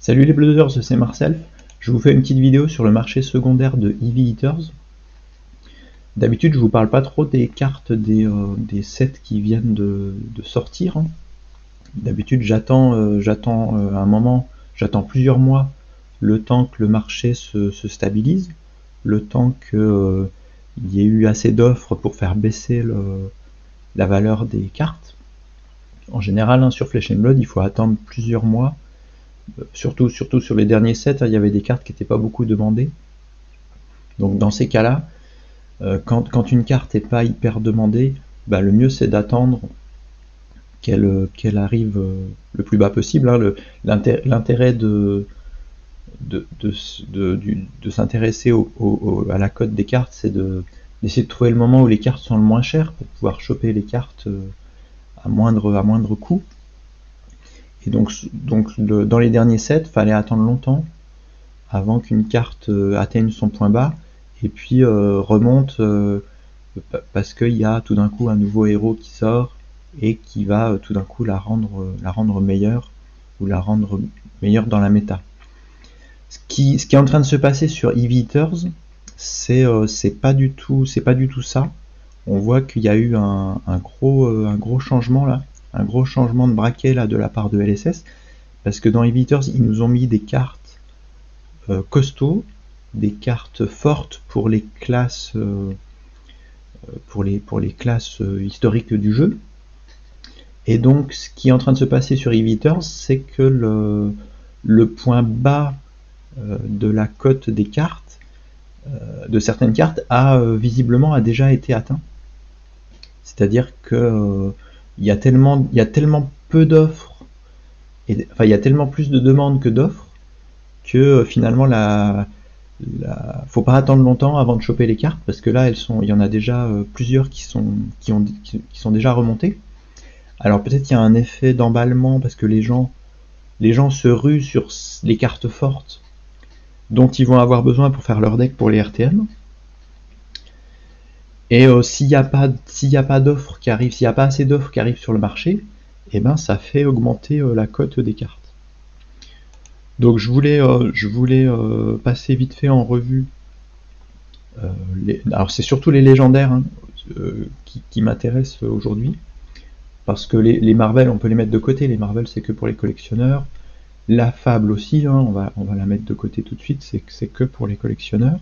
Salut les Blooders, c'est Marcel. Je vous fais une petite vidéo sur le marché secondaire de Heavy Hitters. D'habitude, je vous parle pas trop des cartes des sets qui viennent de sortir. D'habitude, j'attends un moment, j'attends plusieurs mois, le temps que le marché se stabilise, le temps qu'il y ait eu assez d'offres pour faire baisser la valeur des cartes. En général, sur Flesh and Blood, il faut attendre plusieurs mois. Surtout sur les derniers sets, il y avait des cartes qui n'étaient pas beaucoup demandées. Donc dans ces cas-là, quand une carte n'est pas hyper demandée, le mieux c'est d'attendre qu'elle arrive le plus bas possible. L'intérêt de s'intéresser à la cote des cartes, c'est d'essayer de trouver le moment où les cartes sont le moins chères pour pouvoir choper les cartes à moindre coût. Et donc dans les derniers sets, fallait attendre longtemps avant qu'une carte atteigne son point bas et puis remonte parce qu'il y a tout d'un coup un nouveau héros qui sort et qui va tout d'un coup la rendre meilleure ou la rendre meilleure dans la méta. Ce qui est en train de se passer sur Heavy Hitters, c'est pas du tout ça. On voit qu'il y a eu un gros changement là, un gros changement de braquet là de la part de LSS, parce que dans Heavy Hitters, ils nous ont mis des cartes costauds, des cartes fortes pour les classes historiques du jeu. Et donc ce qui est en train de se passer sur Heavy Hitters, c'est que le point bas de la cote des cartes, de certaines cartes, visiblement a déjà été atteint. C'est-à-dire que il y a tellement peu d'offres, il y a tellement plus de demandes que d'offres, que finalement faut pas attendre longtemps avant de choper les cartes, parce que là il y en a déjà plusieurs qui sont déjà remontées. Alors peut-être qu'il y a un effet d'emballement parce que les gens se ruent sur les cartes fortes dont ils vont avoir besoin pour faire leur deck pour les RTM. Et s'il n'y a pas d'offres qui arrivent, s'il n'y a pas assez d'offres qui arrivent sur le marché, ça fait augmenter la cote des cartes. Donc je voulais passer vite fait en revue. Alors c'est surtout les légendaires qui m'intéressent aujourd'hui, parce que les Marvel on peut les mettre de côté. Les Marvel c'est que pour les collectionneurs. La Fable aussi, on va la mettre de côté tout de suite, c'est que pour les collectionneurs.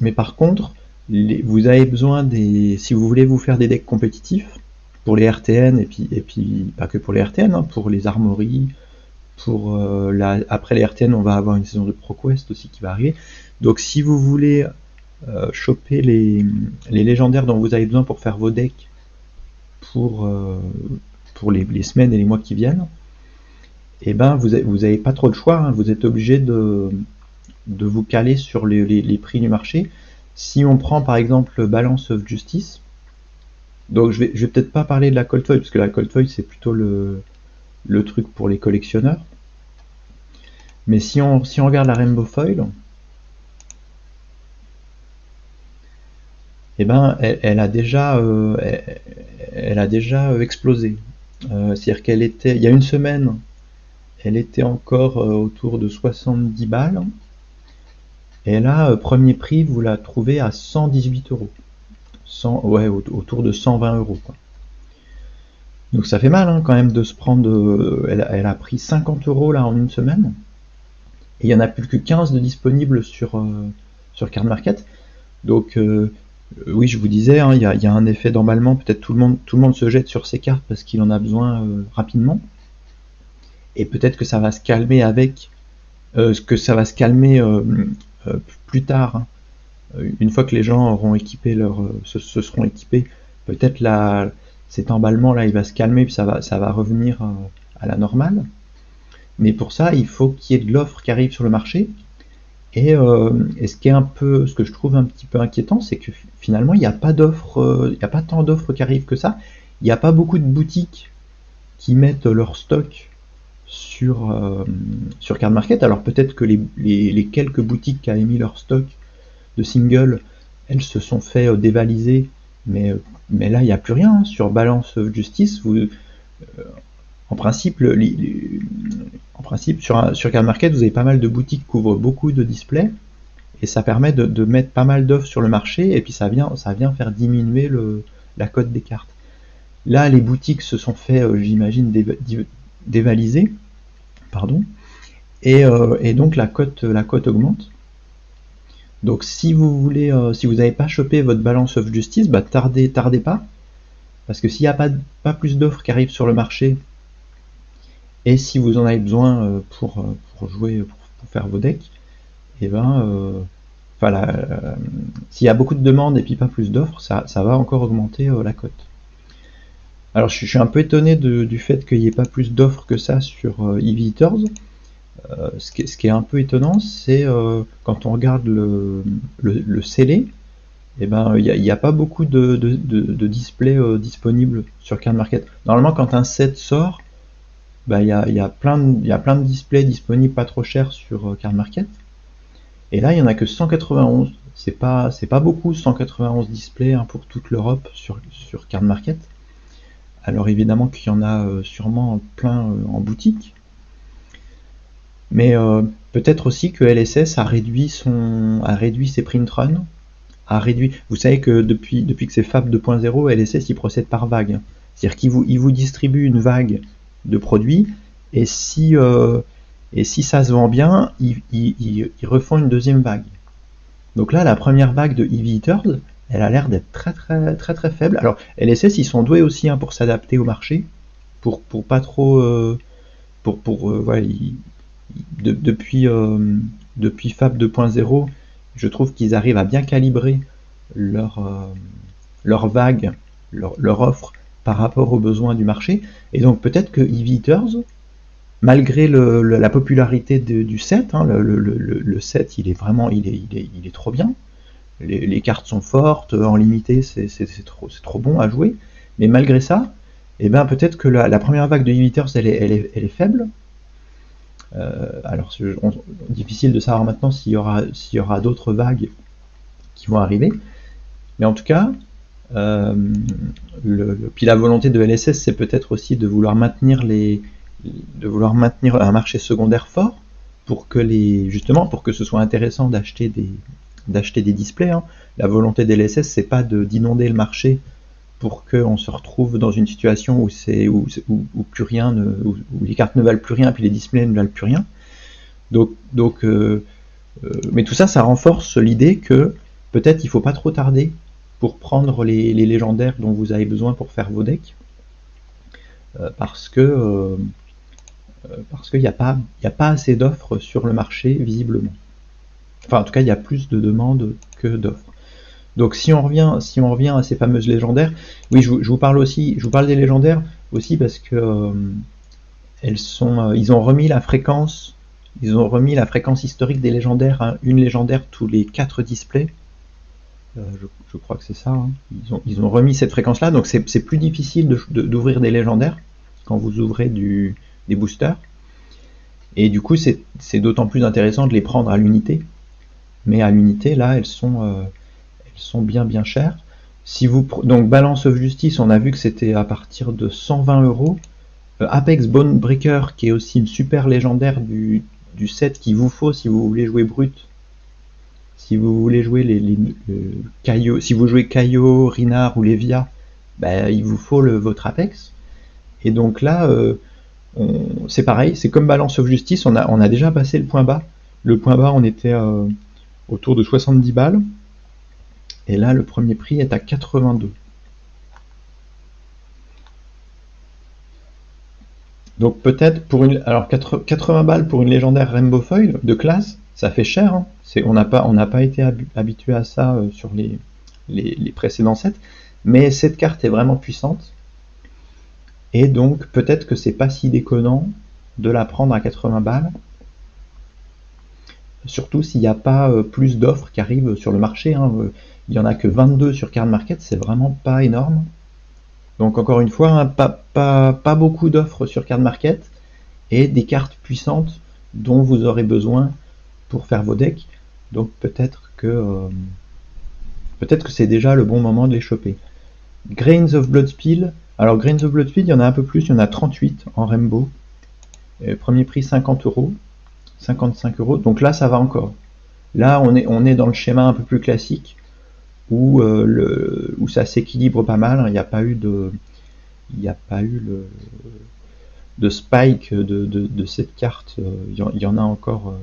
Mais par contre, vous avez besoin si vous voulez vous faire des decks compétitifs pour les RTN et puis pas que pour les RTN, pour les armories, après les RTN on va avoir une saison de ProQuest aussi qui va arriver. Donc si vous voulez choper les légendaires dont vous avez besoin pour faire vos decks pour les semaines et les mois qui viennent, vous n'avez pas trop de choix, vous êtes obligé de vous caler sur les prix du marché. Si on prend par exemple Balance of Justice, donc je vais peut-être pas parler de la Cold Foil, parce que la Cold Foil c'est plutôt le truc pour les collectionneurs. Mais si on regarde la Rainbow Foil, elle a déjà explosé. C'est-à-dire il y a une semaine, elle était encore autour de 70 balles. Et là, premier prix, vous la trouvez à 118 euros. Autour de 120 euros. Donc ça fait mal quand même de se prendre. Elle a pris 50 euros là en une semaine. Et il n'y en a plus que 15 de disponibles sur Card Market. Donc oui, je vous disais, il y a un effet d'emballement. Peut-être tout le monde se jette sur ces cartes parce qu'il en a besoin rapidement. Et peut-être que ça va se calmer plus tard, une fois que les gens auront équipé se seront équipés, peut-être cet emballement là il va se calmer, puis ça va revenir à la normale. Mais pour ça, il faut qu'il y ait de l'offre qui arrive sur le marché. Et ce que je trouve un petit peu inquiétant, c'est que finalement il n'y a pas d'offres, il n'y a pas tant d'offres qui arrivent que ça. Il n'y a pas beaucoup de boutiques qui mettent leur stock sur Card Market. Alors peut-être que les quelques boutiques qui avaient mis leur stock de singles, elles se sont fait dévaliser, mais là il n'y a plus rien. Sur Balance of Justice, En principe, sur Card Market, vous avez pas mal de boutiques qui couvrent beaucoup de displays, et ça permet de mettre pas mal d'offres sur le marché, et puis ça vient faire diminuer la cote des cartes. Là, les boutiques se sont fait, j'imagine, dévaliser, pardon, et donc la cote augmente. Donc si vous voulez, si vous n'avez pas chopé votre Balance of Justice, bah tardez pas, parce que s'il n'y a pas plus d'offres qui arrivent sur le marché, et si vous en avez besoin pour jouer, pour faire vos decks, et s'il y a beaucoup de demandes et puis pas plus d'offres, ça va encore augmenter la cote. Alors je suis un peu étonné du fait qu'il n'y ait pas plus d'offres que ça sur EV Eaters. Ce qui est un peu étonnant, c'est quand on regarde le scellé, il n'y a pas beaucoup de displays disponibles sur Card Market. Normalement, quand un set sort, il y a plein de displays disponibles pas trop chers sur Card Market. Et là, il n'y en a que 191. C'est pas beaucoup, 191 displays pour toute l'Europe sur Card Market. Alors évidemment qu'il y en a sûrement plein en boutique. Mais peut-être aussi que LSS a réduit ses print runs, Vous savez que depuis que c'est Fab 2.0, LSS il procède par vague. C'est-à-dire qu'il vous distribue une vague de produits, et si ça se vend bien, ils refont une deuxième vague. Donc là, la première vague de EV Eaters, elle a l'air d'être très faible. Alors LSS ils sont doués aussi pour s'adapter au marché, pour pas trop depuis Fab 2.0, je trouve qu'ils arrivent à bien calibrer leur vague, leur offre par rapport aux besoins du marché. Et donc peut-être que EV Eaters, malgré la popularité du set, le set il est trop bien. Les cartes sont fortes, en limité c'est trop bon à jouer. Mais malgré ça, peut-être que la première vague de EV Eaters elle est faible. Alors difficile de savoir maintenant s'il y aura d'autres vagues qui vont arriver, mais en tout cas puis la volonté de LSS c'est peut-être aussi de vouloir maintenir un marché secondaire fort pour que ce soit intéressant d'acheter des displays. La volonté de LSS c'est pas d'inonder le marché pour qu'on se retrouve dans une situation où plus rien, où les cartes ne valent plus rien, puis les displays ne valent plus rien. Mais tout ça, ça renforce l'idée que peut-être il ne faut pas trop tarder pour prendre les légendaires dont vous avez besoin pour faire vos decks, parce qu'il n'y a pas assez d'offres sur le marché visiblement. Enfin, en tout cas, il y a plus de demandes que d'offres. Donc si on revient à ces fameuses légendaires, oui, je vous parle des légendaires aussi parce que ils ont remis la fréquence historique des légendaires, une légendaire tous les 4 displays. Je crois que c'est ça. Ils ont remis cette fréquence-là, donc c'est plus difficile d'ouvrir des légendaires quand vous ouvrez des boosters. Et du coup, c'est d'autant plus intéressant de les prendre à l'unité. Mais à l'unité, là, elles sont bien chères. Donc Balance of Justice, on a vu que c'était à partir de 120 €. Apex Bonebreaker, qui est aussi une super légendaire du set qu'il vous faut si vous voulez jouer brut. Si vous voulez jouer Kaio, si vous jouez Kaio, Rinard ou Levia, il vous faut votre Apex. Et donc là, c'est pareil, c'est comme Balance of Justice, on a déjà passé le point bas. Le point bas, on était autour de 70 balles. Et là, le premier prix est à 82. Donc peut-être alors 80 balles pour une légendaire Rainbow Foil de classe, ça fait cher. On n'a pas été habitué à ça sur les précédents sets, mais cette carte est vraiment puissante. Et donc peut-être que c'est pas si déconnant de la prendre à 80 balles. Surtout s'il n'y a pas plus d'offres qui arrivent sur le marché. Il n'y en a que 22 sur Card Market, c'est vraiment pas énorme. Donc encore une fois, pas beaucoup d'offres sur Card Market et des cartes puissantes dont vous aurez besoin pour faire vos decks. Donc peut-être que c'est déjà le bon moment de les choper. Grains of Bloodspill, Alors Grains of Bloodfield, il y en a un peu plus, il y en a 38 en Rainbow. Premier prix 50 euros, 55 euros. Donc là, ça va encore. Là, on est dans le schéma un peu plus classique où, où ça s'équilibre pas mal. Il n'y a pas eu de spike de cette carte. Il y en a encore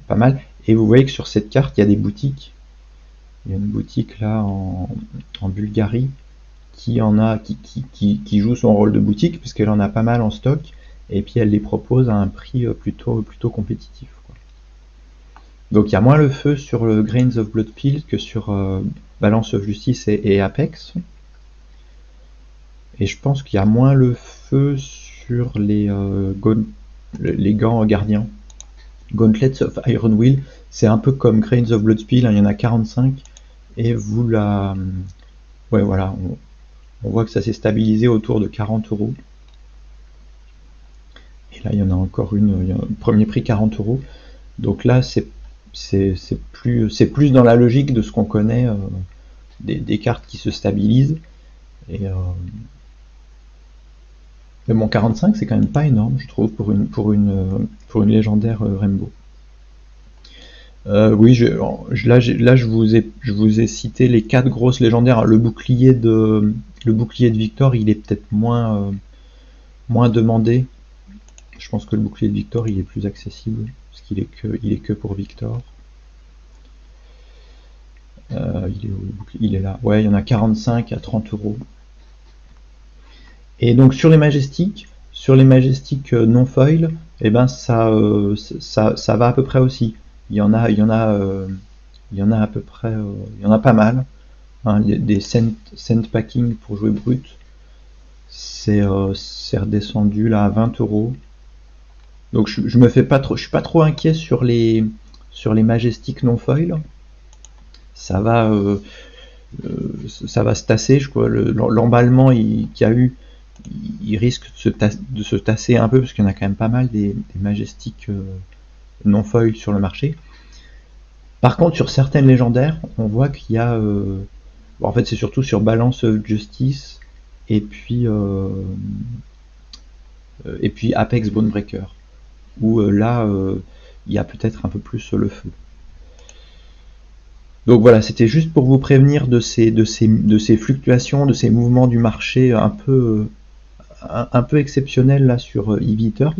pas mal. Et vous voyez que sur cette carte, il y a des boutiques. Il y a une boutique là en Bulgarie qui joue son rôle de boutique puisqu'elle en a pas mal en stock et puis elle les propose à un prix plutôt compétitif, quoi. Donc il y a moins le feu sur le Grains of Bloodfield que sur Balance of Justice et Apex. Et je pense qu'il y a moins le feu sur les gants gardiens. Gauntlets of Iron Will, c'est un peu comme Grains of Bloodfield, hein, il y en a 45 et vous la... Ouais, voilà, on voit que ça s'est stabilisé autour de 40 euros. Et là, il y en a encore une, premier prix 40 euros. Donc là, c'est plus dans la logique de ce qu'on connaît, des cartes qui se stabilisent. Et mais bon, 45, c'est quand même pas énorme, je trouve, pour une légendaire Rainbow. Oui, là, je vous ai cité les 4 grosses légendaires. Le bouclier de Victor, il est peut-être moins demandé. Je pense que le bouclier de Victor, il est plus accessible, parce qu'il est que pour Victor. Il est là. Ouais, il y en a 45 à 30 euros. Et donc sur les Majestiques non foil, eh ben ça va à peu près aussi. Il y en a à peu près, il y en a pas mal. Hein, des cent packing pour jouer brut, c'est redescendu là à 20 euros. Donc je suis pas trop inquiet sur les Majestiques non foil. Ça va se tasser, je crois. L'emballement qu'il y a eu, il risque de se tasser un peu parce qu'il y en a quand même pas mal des Majestiques non foil sur le marché. Par contre, sur certaines légendaires, on voit qu'il y a en fait c'est surtout sur Balance of Justice et puis Apex Bonebreaker où là il y a peut-être un peu plus le feu. Donc voilà, c'était juste pour vous prévenir de ces fluctuations, de ces mouvements du marché un peu exceptionnels là sur EV Eaters.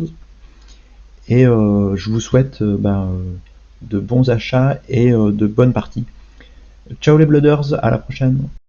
Et je vous souhaite de bons achats et de bonnes parties. Ciao les Blooders, à la prochaine.